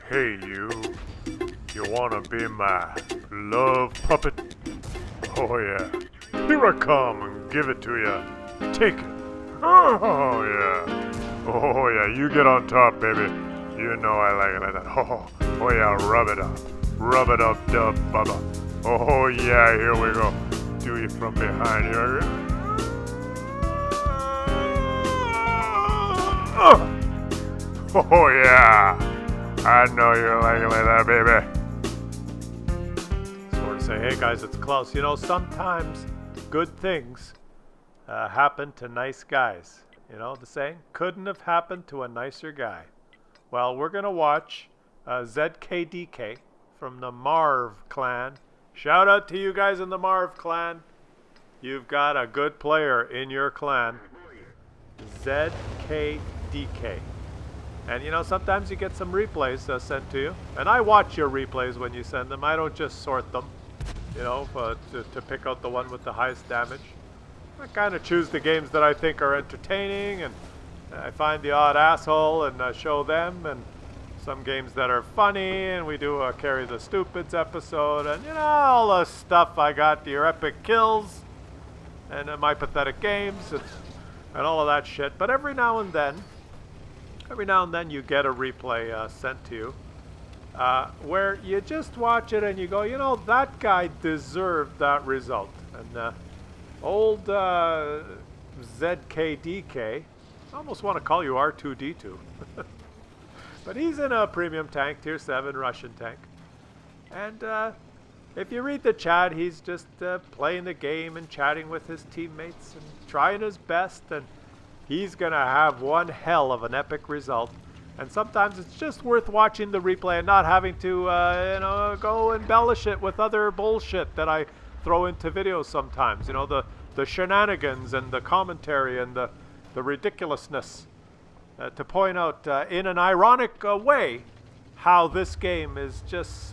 Hey you wanna be my love puppet? Oh yeah, here I come and give it to ya. Take it. Oh yeah, you get on top, baby. You know I like it like that. Oh yeah, rub it up, dub, bubba. Oh yeah, here we go. Do you from behind here. Oh yeah, I know you like it like that, baby. Sort of say, hey guys, it's Claus. You know, sometimes good things happen to nice guys. You know the saying? Couldn't have happened to a nicer guy. Well, we're gonna watch ZKDK from the Marv clan. Shout out to you guys in the Marv clan. You've got a good player in your clan. ZKDK. And you know, sometimes you get some replays sent to you. And I watch your replays when you send them. I don't just sort them, you know, to pick out the one with the highest damage. I kind of choose the games that I think are entertaining, and I find the odd asshole and show them, and some games that are funny, and we do a Carry the Stupids episode, and you know, all the stuff I got, your epic kills, and my pathetic games, and all of that shit. But every now and then you get a replay sent to you where you just watch it and you go, you know, that guy deserved that result. And old ZKDK, I almost want to call you R2D2. But he's in a premium tank, tier 7 Russian tank. And if you read the chat, he's just playing the game and chatting with his teammates and trying his best. And he's going to have one hell of an epic result. And sometimes it's just worth watching the replay and not having to, you know, go embellish it with other bullshit that I throw into videos sometimes. You know, the shenanigans and the commentary and the ridiculousness to point out in an ironic way how this game is just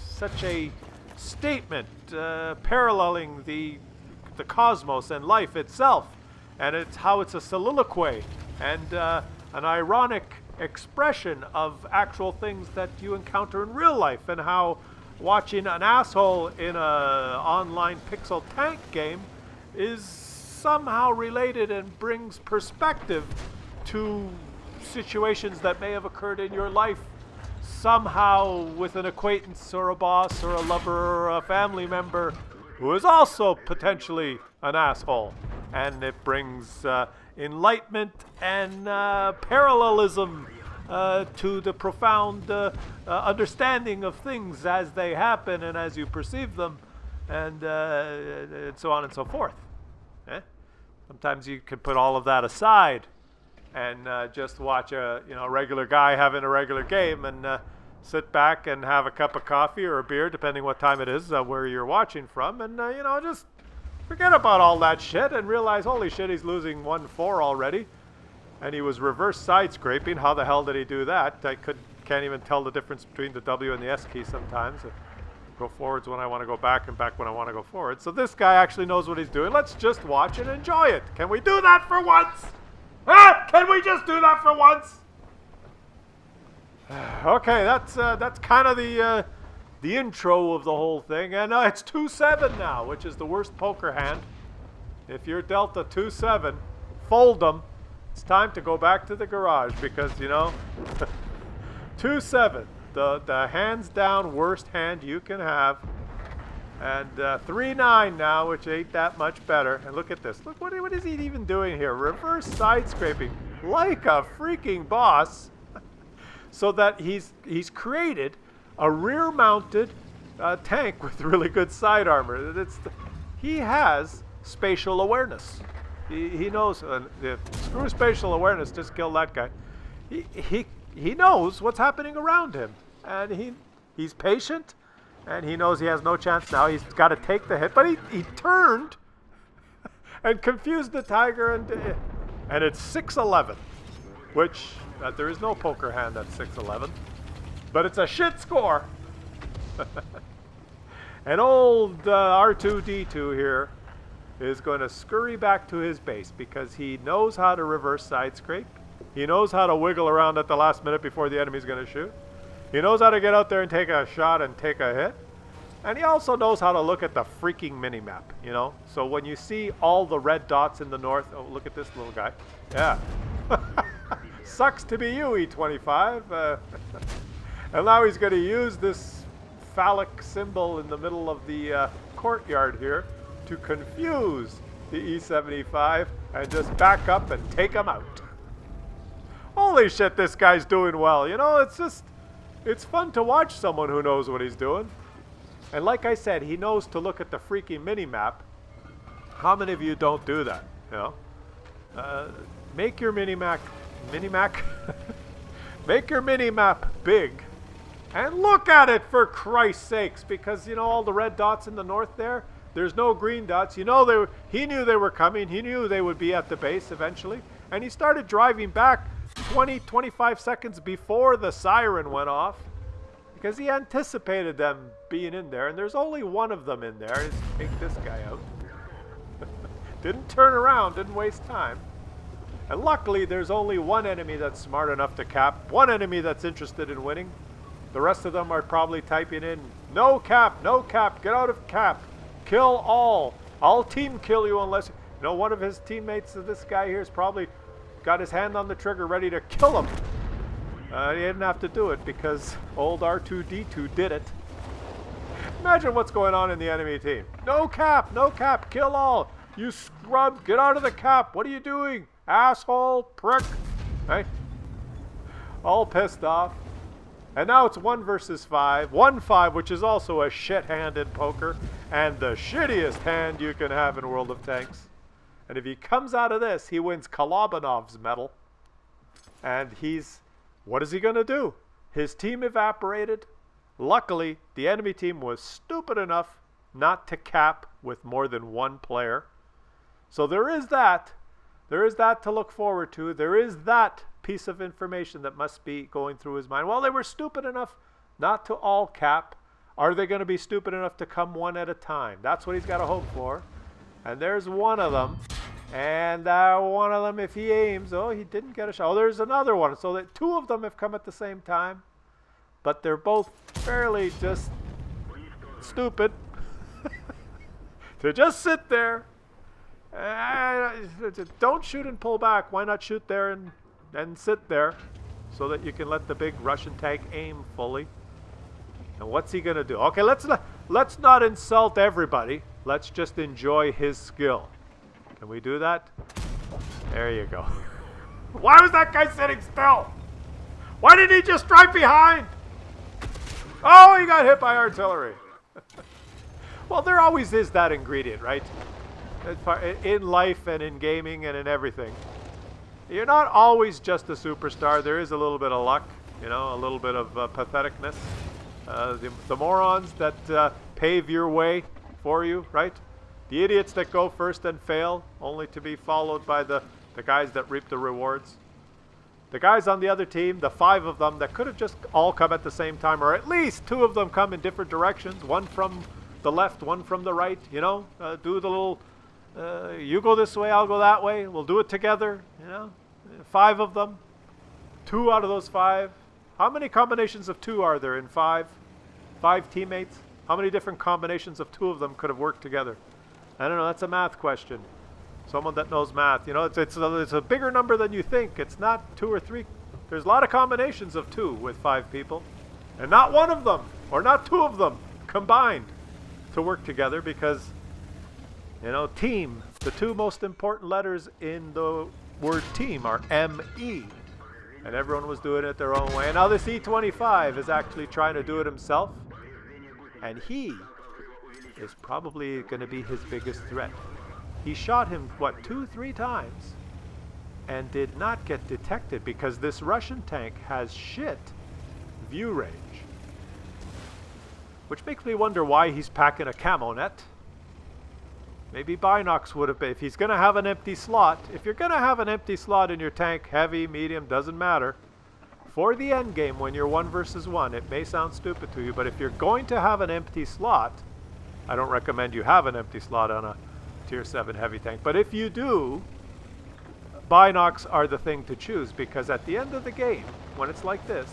such a statement paralleling the cosmos and life itself. And it's how it's a soliloquy and an ironic expression of actual things that you encounter in real life, and how watching an asshole in a online pixel tank game is somehow related and brings perspective to situations that may have occurred in your life somehow with an acquaintance or a boss or a lover or a family member who is also potentially an asshole. And it brings enlightenment and parallelism to the profound understanding of things as they happen and as you perceive them, and so on and so forth. Sometimes you can put all of that aside and just watch a regular guy having a regular game and sit back and have a cup of coffee or a beer, depending what time it is where you're watching from, and just forget about all that shit and realize, holy shit, he's losing 1-4 already. And he was reverse side scraping. How the hell did he do that? I can't even tell the difference between the W and the S key sometimes. Go forwards when I want to go back and back when I want to go forward. So this guy actually knows what he's doing. Let's just watch and enjoy it. Can we do that for once? Ah, can we just do that for once? Okay, that's kind of the intro of the whole thing. And it's 2-7 now, which is the worst poker hand. If you're dealt a 2-7, fold them. It's time to go back to the garage because, 2-7, the hands down worst hand you can have. And 3-9 now, which ain't that much better. And look at this. Look, what is he even doing here? Reverse side scraping like a freaking boss. So that he's created a rear-mounted tank with really good side armor. He has spatial awareness. He knows. Screw spatial awareness. Just kill that guy. He knows what's happening around him, and he's patient, and he knows he has no chance now. He's got to take the hit, but he turned and confused the tiger, and it's 6-11, which there is no poker hand at 6-11, but it's a shit score. And old R2D2 here is going to scurry back to his base because he knows how to reverse side scrape. He knows how to wiggle around at the last minute before the enemy's going to shoot. He knows how to get out there and take a shot and take a hit. And he also knows how to look at the freaking mini-map, you know? So when you see all the red dots in the north... Oh, look at this little guy. Yeah. Sucks to be you, E25. And now he's going to use this phallic symbol in the middle of the courtyard here to confuse the E75 and just back up and take him out. Holy shit, this guy's doing well. You know, it's fun to watch someone who knows what he's doing. And like I said, he knows to look at the freaking mini-map. How many of you don't do that, you know? Make your mini-map make your mini-map big. And look at it, for Christ's sakes, because, you know, all the red dots in the north there, there's no green dots. You know, he knew they were coming. He knew they would be at the base eventually. And he started driving back 25 seconds before the siren went off because he anticipated them being in there. And there's only one of them in there. Let's take this guy out. Didn't turn around, didn't waste time. And luckily, there's only one enemy that's smart enough to cap, one enemy that's interested in winning. The rest of them are probably typing in, no cap, get out of cap, kill all. I'll team kill you unless... You know, one of his teammates, this guy here, has probably got his hand on the trigger ready to kill him. He didn't have to do it because old R2-D2 did it. Imagine what's going on in the enemy team. No cap, kill all. You scrub, get out of the cap. What are you doing? Asshole, prick. Right? All pissed off. And now it's 1 versus 5. 1-5, which is also a shit hand in poker. And the shittiest hand you can have in World of Tanks. And if he comes out of this, he wins Kolobanov's medal. And what is he going to do? His team evaporated. Luckily, the enemy team was stupid enough not to cap with more than one player. So there is that. There is that to look forward to. There is that piece of information that must be going through his mind. Well, they were stupid enough not to all cap. Are they going to be stupid enough to come one at a time? That's what he's got to hope for. And there's one of them. And one of them, if he aims, oh, he didn't get a shot. Oh, there's another one. So that 2 of them have come at the same time. But they're both fairly just stupid to just sit there. Don't shoot and pull back. Why not shoot there and sit there so that you can let the big Russian tank aim fully? And what's he going to do? Okay, let's not insult everybody. Let's just enjoy his skill. Can we do that? There you go. Why was that guy sitting still? Why didn't he just drive behind? Oh, he got hit by artillery. Well, there always is that ingredient, right? In life and in gaming and in everything. You're not always just a superstar. There is a little bit of luck, you know, a little bit of patheticness. The morons that pave your way for you, right? The idiots that go first and fail, only to be followed by the guys that reap the rewards. The guys on the other team, the 5 of them that could have just all come at the same time, or at least 2 of them come in different directions, one from the left, one from the right, you know, do the little, you go this way, I'll go that way, we'll do it together, you know, 5 of them, 2 out of those 5. How many combinations of 2 are there in 5? 5 teammates? How many different combinations of 2 of them could have worked together? I don't know, that's a math question. Someone that knows math, you know, it's a bigger number than you think. It's not 2 or 3. There's a lot of combinations of 2 with 5 people. And not one of them, or not 2 of them, combined to work together because, you know, team, the 2 most important letters in the word team are M-E. And everyone was doing it their own way. And now this E25 is actually trying to do it himself. And he is probably going to be his biggest threat. He shot him, what, 2-3 times and did not get detected because this Russian tank has shit view range. Which makes me wonder why he's packing a camo net. Maybe Binox would have been. If he's going to have an empty slot, if you're going to have an empty slot in your tank, heavy, medium, doesn't matter. For the end game, when you're 1 versus 1, it may sound stupid to you, but if you're going to have an empty slot, I don't recommend you have an empty slot on a Tier 7 heavy tank. But if you do, binocs are the thing to choose, because at the end of the game, when it's like this,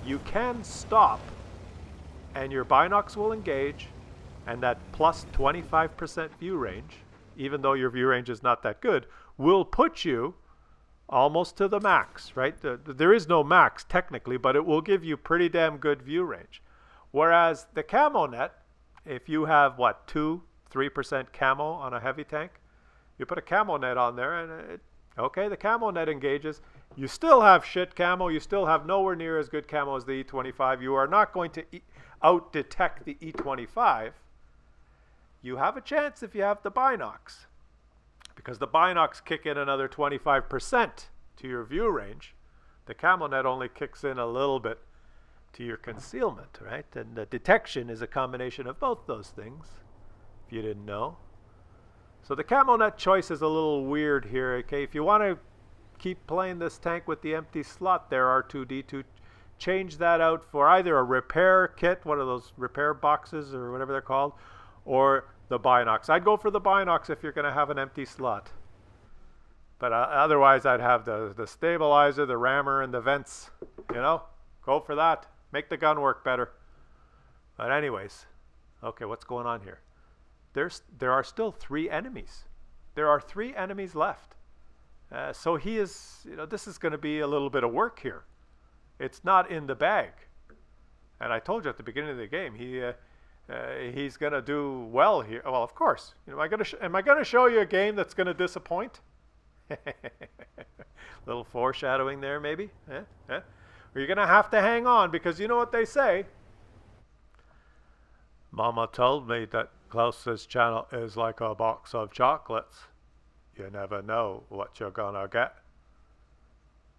you can stop and your binocs will engage, and that plus 25% view range, even though your view range is not that good, will put you almost to the max, right? There is no max technically, but it will give you pretty damn good view range. Whereas the camo net, if you have what, 2-3% camo on a heavy tank, you put a camo net on there and okay, the camo net engages. You still have shit camo. You still have nowhere near as good camo as the E25. You are not going to out-detect the E25. You have a chance if you have the binocs, because the binocs kick in another 25% to your view range. The camo net only kicks in a little bit to your concealment, right? And the detection is a combination of both those things, if you didn't know. So the camo net choice is a little weird here, okay? If you want to keep playing this tank with the empty slot there, R2-D2, change that out for either a repair kit, one of those repair boxes or whatever they're called, or the binocs. I'd go for the binocs if you're going to have an empty slot. But otherwise, I'd have the stabilizer, the rammer, and the vents. You know, go for that. Make the gun work better. But anyways, okay, what's going on here? There are still 3 enemies. There are 3 enemies left. So he is, you know, this is going to be a little bit of work here. It's not in the bag. And I told you at the beginning of the game, he's going to do well here. Well, of course. You know, am I going to show you a game that's going to disappoint? Little foreshadowing there, maybe. Or you're going to have to hang on, because you know what they say. Mama told me that Klaus's channel is like a box of chocolates. You never know what you're gonna get.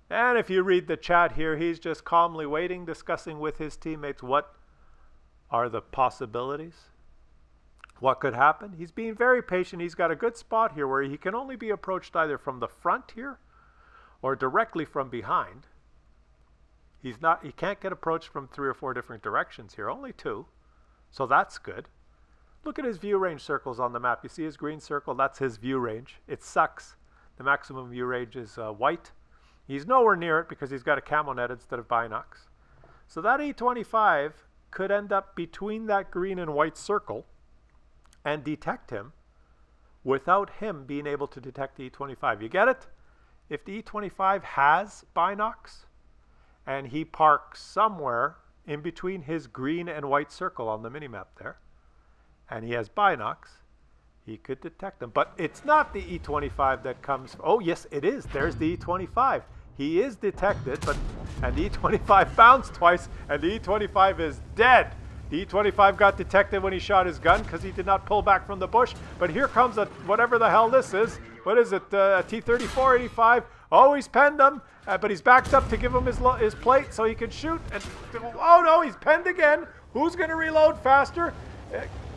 And if you read the chat here, he's just calmly waiting, discussing with his teammates what are the possibilities, what could happen. He's being very patient. He's got a good spot here where he can only be approached either from the front here or directly from behind. He can't get approached from 3 or 4 different directions here, only 2. So that's good. Look at his view range circles on the map. You see his green circle? That's his view range. It sucks. The maximum view range is white. He's nowhere near it because he's got a camo net instead of binocs. So that E25 could end up between that green and white circle and detect him without him being able to detect the E25. You get it? If the E25 has binocs and he parks somewhere in between his green and white circle on the minimap there, and he has binocs, he could detect them. But it's not the E25 that comes. Oh, yes, it is. There's the E25. He is detected, and the E25 bounced twice, and the E25 is dead. The E25 got detected when he shot his gun because he did not pull back from the bush. But here comes whatever the hell this is. What is it? A T-34-85. Oh, he's penned him, but he's backed up to give him his plate so he can shoot. And oh no, he's penned again. Who's going to reload faster?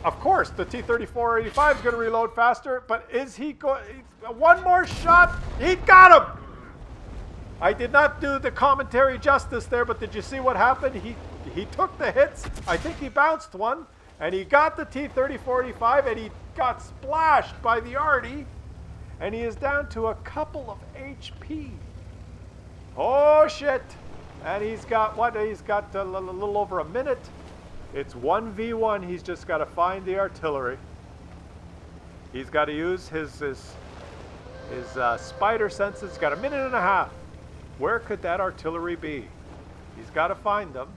Of course, the T-34-85 is going to reload faster, but is he going? One more shot. He got him. I did not do the commentary justice there, but did you see what happened? He took the hits. I think he bounced one, and he got the T-34-85, and he got splashed by the Arty, and he is down to a couple of HP. Oh, shit. And he's got what? He's got a little over a minute. It's 1v1. He's just got to find the artillery. He's got to use his spider senses. He's got a minute and a half. Where could that artillery be? He's got to find them.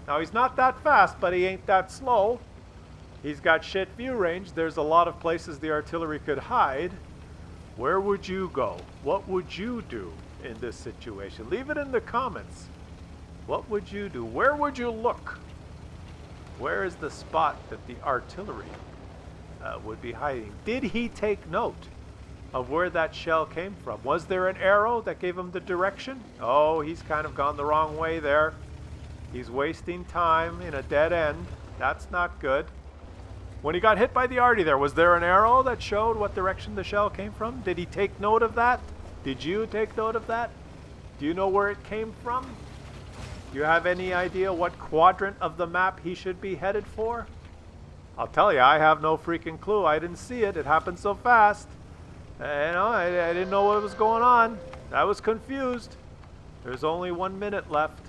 Now, he's not that fast, but he ain't that slow. He's got shit view range. There's a lot of places the artillery could hide. Where would you go? What would you do in this situation? Leave it in the comments. What would you do? Where would you look? Where is the spot that the artillery would be hiding? Did he take note of where that shell came from? Was there an arrow that gave him the direction? Oh, he's kind of gone the wrong way there. He's wasting time in a dead end. That's not good. When he got hit by the Arty there, was there an arrow that showed what direction the shell came from? Did he take note of that? Did you take note of that? Do you know where it came from? Do you have any idea what quadrant of the map he should be headed for? I'll tell you, I have no freaking clue. I didn't see it. It happened so fast. I didn't know what was going on. I was confused. There's only 1 minute left.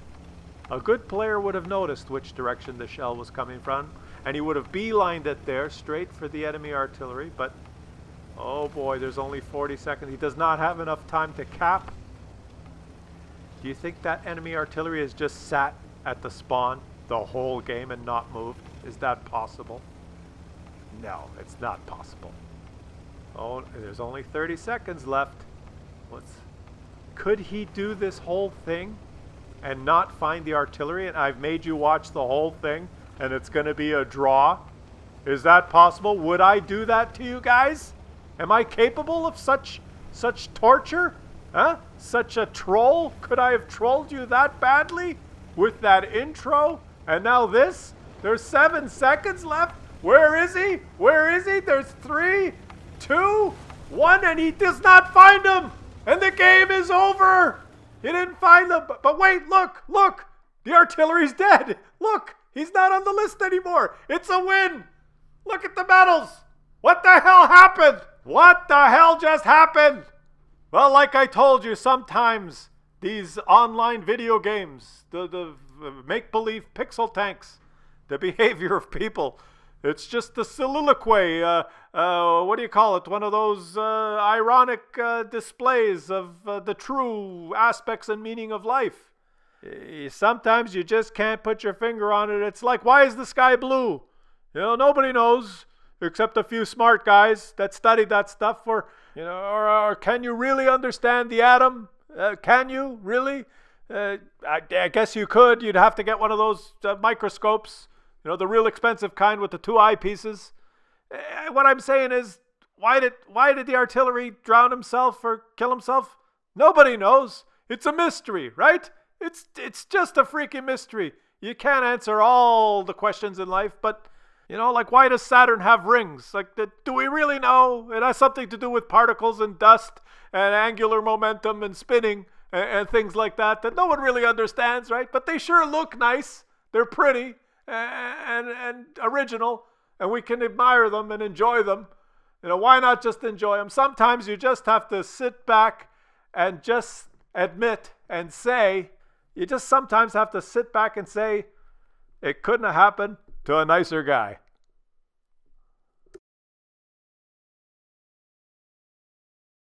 A good player would have noticed which direction the shell was coming from, and he would have beelined it there, straight for the enemy artillery, but oh boy, there's only 40 seconds. He does not have enough time to cap. Do you think that enemy artillery has just sat at the spawn the whole game and not moved? Is that possible? No, it's not possible. Oh, there's only 30 seconds left. Could he do this whole thing and not find the artillery? And I've made you watch the whole thing and it's going to be a draw. Is that possible? Would I do that to you guys? Am I capable of such torture? Huh? Such a troll? Could I have trolled you that badly? With that intro? And now this? There's 7 seconds left? Where is he? Where is he? There's 3, 2, 1, and he does not find him! And the game is over! He didn't find them. But wait, look! The artillery's dead! Look! He's not on the list anymore! It's a win! Look at the medals! What the hell happened? What the hell just happened? Well, like I told you, sometimes these online video games, the make-believe pixel tanks, the behavior of people, it's just the soliloquy, what do you call it? One of those ironic displays of the true aspects and meaning of life. Sometimes you just can't put your finger on it. It's like, why is the sky blue? Nobody knows except a few smart guys that studied that stuff. Or can you really understand the atom? Can you really? I guess you could. You'd have to get one of those microscopes, the real expensive kind with the 2 eyepieces. What I'm saying is, why did the artillery drown himself or kill himself? Nobody knows. It's a mystery, right? It's just a freaking mystery. You can't answer all the questions in life, but like, why does Saturn have rings? Like, do we really know? It has something to do with particles and dust and angular momentum and spinning and things like that no one really understands, right? But they sure look nice. They're pretty and original, and we can admire them and enjoy them. Why not just enjoy them? Sometimes you just have to sit back and just admit and say, you just sometimes have to sit back and say, it couldn't have happened to a nicer guy.